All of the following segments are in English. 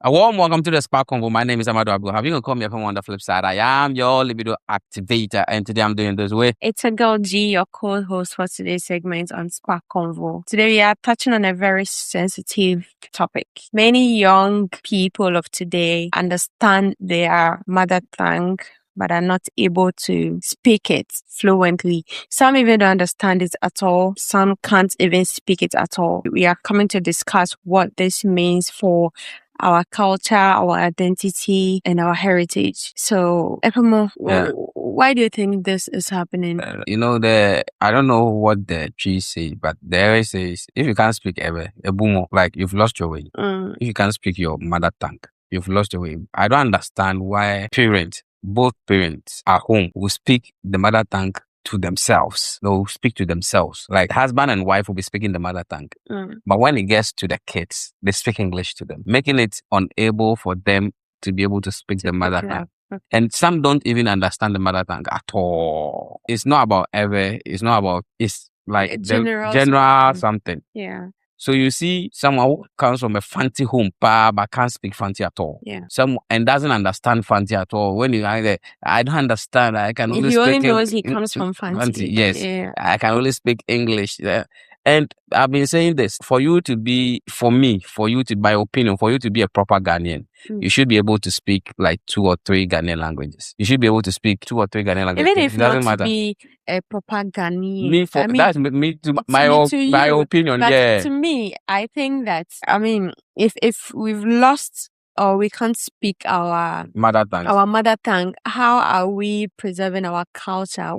A warm welcome to the Spark Convo. My name is Amado Abu. Have you call me up on the flip side? I am your libido activator, and today I'm doing this way. It's a girl G, your co-host for today's segment on Spark Convo. Today we are touching on a very sensitive topic. Many young people of today understand their mother tongue, but are not able to speak it fluently. Some even don't understand it at all. Some can't even speak it at all. We are coming to discuss what this means for our culture, our identity, and our heritage. So, Epemo, why do you think this is happening? I don't know what the tree say, but there it says, if you can't speak ever, like you've lost your way. If you can't speak your mother tongue, you've lost your way. I don't understand why both parents at home will speak the mother tongue to themselves. They'll speak to themselves. Like husband and wife will be speaking the mother tongue. But when it gets to the kids, they speak English to them, making it unable for them to be able to speak the mother tongue. Okay. And some don't even understand the mother tongue at all. It's not about ever. It's like general something. Yeah. So you see someone who comes from a fancy home, but can't speak fancy at all. Yeah. And doesn't understand fancy at all. When you are there, I don't understand. I can only he speak. He only knows he comes from fancy. Yes. Yeah. I can only speak English. And I've been saying this, my opinion, for you to be a proper Ghanaian, you should be able to speak like 2 or 3 Ghanaian languages. You should be able to speak 2 or 3 Ghanaian languages. Even if not to be a proper Ghanaian. My opinion, but yeah. To me, I think that, if we've lost or we can't speak our mother tongue, how are we preserving our culture?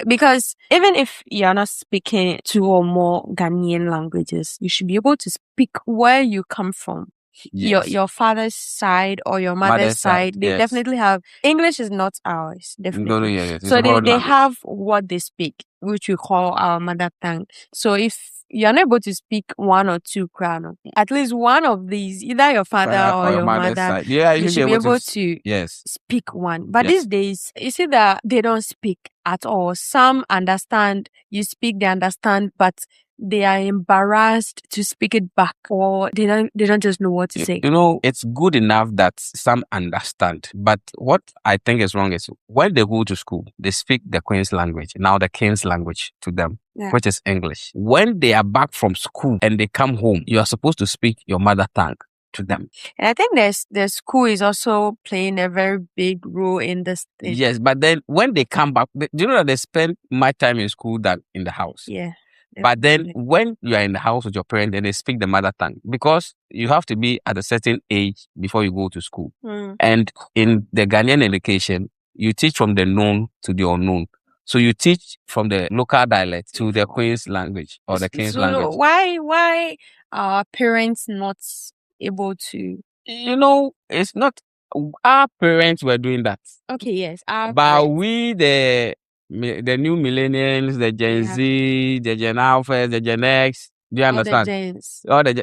Because even if you're not speaking 2 or more Ghanaian languages, you should be able to speak where you come from. Yes. Your father's side or your mother's side, they definitely have. English is not ours, definitely. No, so they have what they speak, which we call our mother tongue. So if you're not able to speak 1 or 2 krano, at least one of these, either your father or your mother side. You should be able to speak one. But these days, you see that they don't speak at all. Some understand, you speak, they understand, but they are embarrassed to speak it back, or they don't just know what to say. It's good enough that some understand, but what I think is wrong is when they go to school, they speak the Queen's language, now the King's language to them, which is English. When they are back from school and they come home, you are supposed to speak your mother tongue to them. And I think the school is also playing a very big role in this thing. Yes, but then when they come back, do you know that they spend more time in school than in the house? Yeah. But then when you are in the house with your parents, then they speak the mother tongue, because you have to be at a certain age before you go to school. And in the Ghanaian education, you teach from the known to the unknown. So you teach from the local dialect to the Queen's language or the King's language. Why are parents not able to? It's not our parents were doing that. Okay, yes. But we, the new millennials, the Gen Z, the Gen Alpha, the Gen X, do you understand?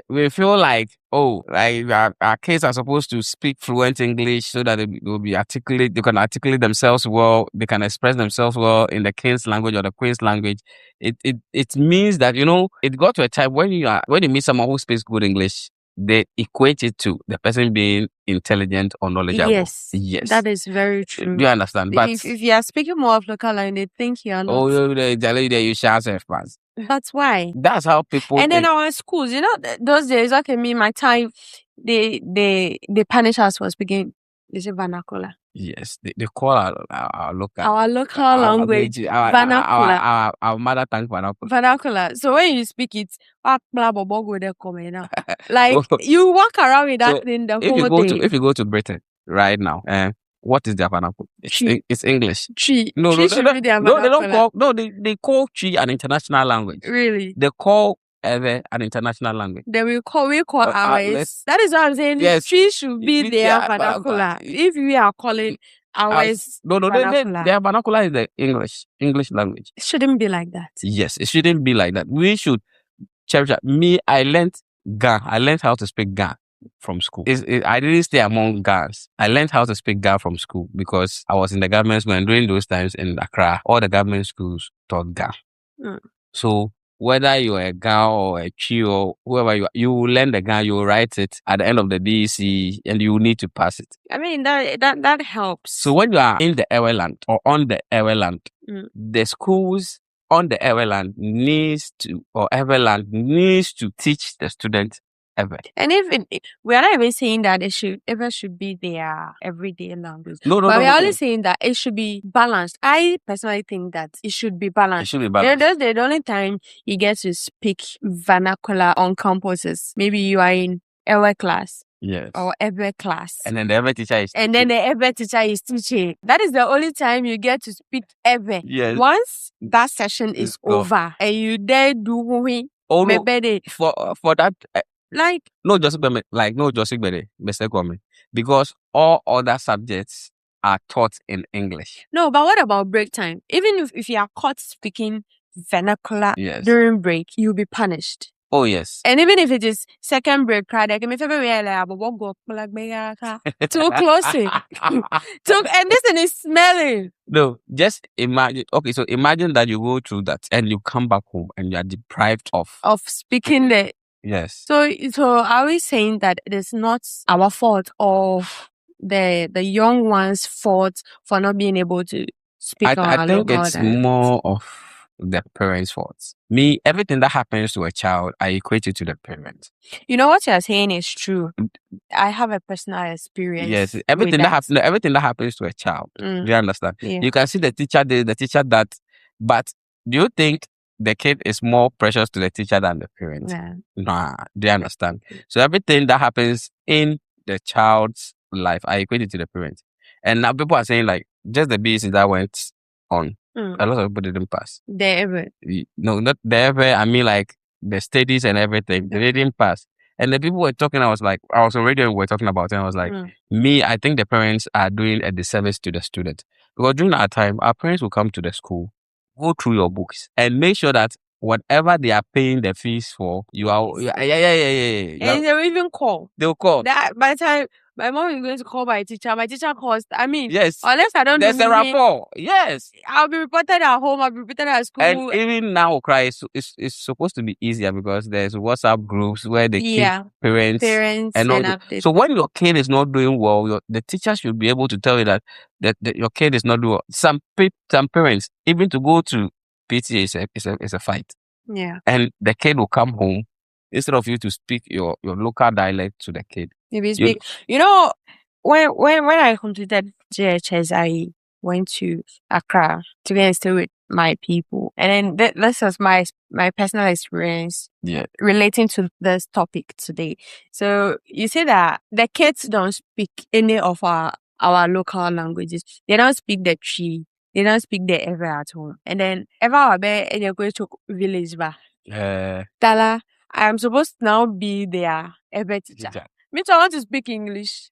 We feel like, our kids are supposed to speak fluent English so that they can articulate themselves well, they can express themselves well in the King's language or the Queen's language. It means that, it got to a time when you meet someone who speaks good English, they equate it to the person being intelligent or knowledgeable. Yes. That is very true. Do you understand? But if you are speaking more of local language, they think you are not. You shall self pass. That's why. That's how people. And then our schools, those days, my time, they punish us for speaking. They say vernacular. Yes, they call our local language vernacular. Our mother tongue vernacular. So when you speak it, like you walk around with that thing the whole day. If you go to Britain right now, what is their vernacular? It's English. Tree. No, they don't call. No, they call Tree an international language. Really? They call an international language. Then we call ours. That is what I'm saying. Yes. Tree should be their vernacular. If we are calling ours their vernacular is the English language. It shouldn't be like that. Yes, it shouldn't be like that. We should cherish that. I learned Ga. I learned how to speak Ga from school. I didn't stay among Gans. I learned how to speak Ga from school because I was in the government school, and during those times in Accra, all the government schools taught Ga. So whether you're a girl or a chi or whoever you will learn the Ga, you will write it at the end of the DEC, and you will need to pass it. I mean, that helps. So when you are in the Ewe land or on the Ewe land, the schools on the Ewe land needs to, or Ewe land needs to teach the students Ewe. And even we are not even saying that Ewe should be their everyday language. No, but we are only saying that it should be balanced. I personally think that it should be balanced. It should be balanced. That's the only time you get to speak vernacular on campuses. Maybe you are in Ewe class. Yes. Or Ewe class. And then the Ewe teacher is teaching. And then the Ewe teacher is teaching. That is the only time you get to speak Ewe. Yes. Once that session is over and you dare do for that like no Joseph mistake on me. Because all other subjects are taught in English. No, but what about break time? Even if you are caught speaking vernacular during break, you'll be punished. Oh yes. And even if it is second break, too close. And this thing is smelling. No, just imagine. Okay, so imagine that you go through that and you come back home and you are deprived of speaking the. Yes. So are we saying that it is not our fault or the young ones' fault for not being able to speak? I think it's more of the parents' fault. Me, everything that happens to a child, I equate it to the parent. You know what you're saying is true. I have a personal experience. Yes, everything that happens to a child. Do you understand? Yeah. You can see the teacher this, the teacher that, but do you think the kid is more precious to the teacher than the parent? Yeah. Nah. Do you understand? So everything that happens in the child's life, I equate it to the parent. And now people are saying like just the BC that went on. A lot of people didn't pass. No, not the ever. I mean, like the studies and everything, they didn't pass. And the people were talking. I was on radio. We were talking about it. And I was like, me, I think the parents are doing a disservice to the student because during our time, our parents will come to the school, go through your books, and make sure that whatever they are paying the fees for, you are And they will even call. They'll call. That by the time my mom is going to call my teacher calls. I mean, yes. Unless I don't there's do a rapport. Yes. I'll be reported at home. I'll be reported at school. And even now, it's supposed to be easier because there's WhatsApp groups where they keep parents and all that. So when your kid is not doing well, the teacher should be able to tell you that your kid is not doing well. Some parents, even to go to PTA is a fight. Yeah. And the kid will come home instead of you to speak your local dialect to the kid. Maybe speak. You know, when I completed JHS, I went to Accra to go and stay with my people, and then this was my personal experience relating to this topic today. So you say that the kids don't speak any of our local languages. They don't speak the Chi. They don't speak the Ewe at home. And then ever and you're going to village Tala, I am supposed to now be their Ewe teacher. Me too, I want to speak English.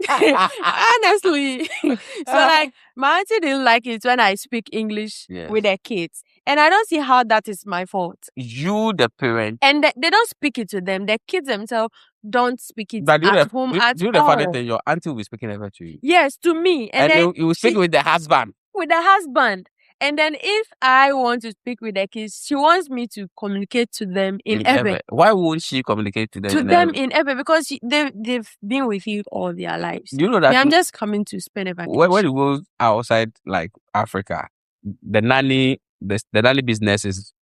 Honestly. So like my auntie didn't like it when I speak English with their kids. And I don't see how that is my fault. You, the parent. And they don't speak it to them. The kids themselves don't speak it at home at all. The funny thing, your auntie will be speaking ever to you. Yes, to me. And then you will speak with the husband. With the husband. And then if I want to speak with the kids, she wants me to communicate to them in Ewe. Why won't she communicate to them in Ewe? Because they've been with you all their lives. You know that I'm just coming to spend a vacation. When you go outside like Africa, the nanny business is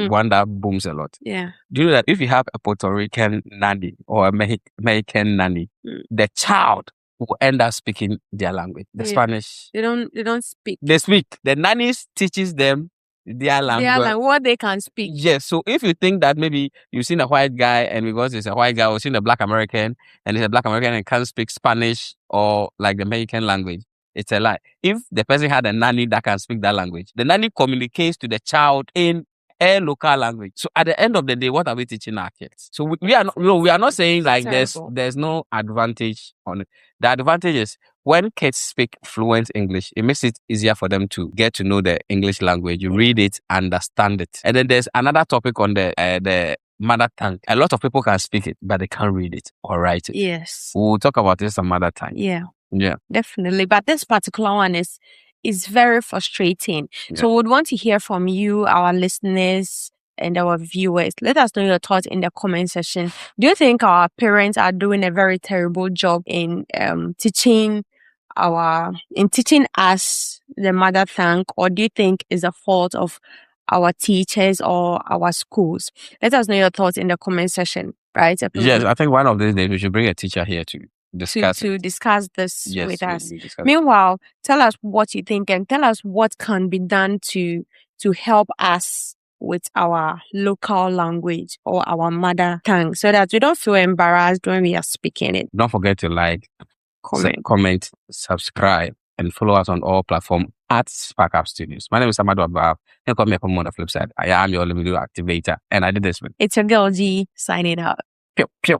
one that booms a lot. Yeah. Do you know that if you have a Puerto Rican nanny or a Mexican nanny, the child will end up speaking their language, the Spanish. They don't speak. They speak. The nannies teaches them their language. What they can speak. Yes. So if you think that maybe you've seen a white guy and because it's a white guy, or seen a black American and it's a black American and can't speak Spanish or like the American language, it's a lie. If the person had a nanny that can speak that language, the nanny communicates to the child in a local language. So at the end of the day, what are we teaching our kids? So we are not saying like there's no advantage on it. The advantage is when kids speak fluent English, it makes it easier for them to get to know the English language. You read it, understand it. And then there's another topic on the mother tongue. A lot of people can speak it, but they can't read it or write it. Yes. We'll talk about this some other time. Yeah. Yeah. Definitely. But this particular one is very frustrating. Yeah. So we would want to hear from you, our listeners, and our viewers. Let us know your thoughts in the comment section. Do you think our parents are doing a very terrible job in teaching us the mother tongue, or do you think it's a fault of our teachers or our schools? Let us know your thoughts in the comment section, right? Yes, I think one of these days we should bring a teacher here to discuss to discuss this Yes, with us. we discuss it. Meanwhile, tell us what you think and tell us what can be done to help us with our local language or our mother tongue so that we don't feel embarrassed when we are speaking it. Don't forget to like, Comment, subscribe, and follow us on all platforms at Spark Up Studios. My name is Amadu Abab. You can call me on the flip side. I am your libido activator, and I did this one. It's your girl G signing out. Pew, pew.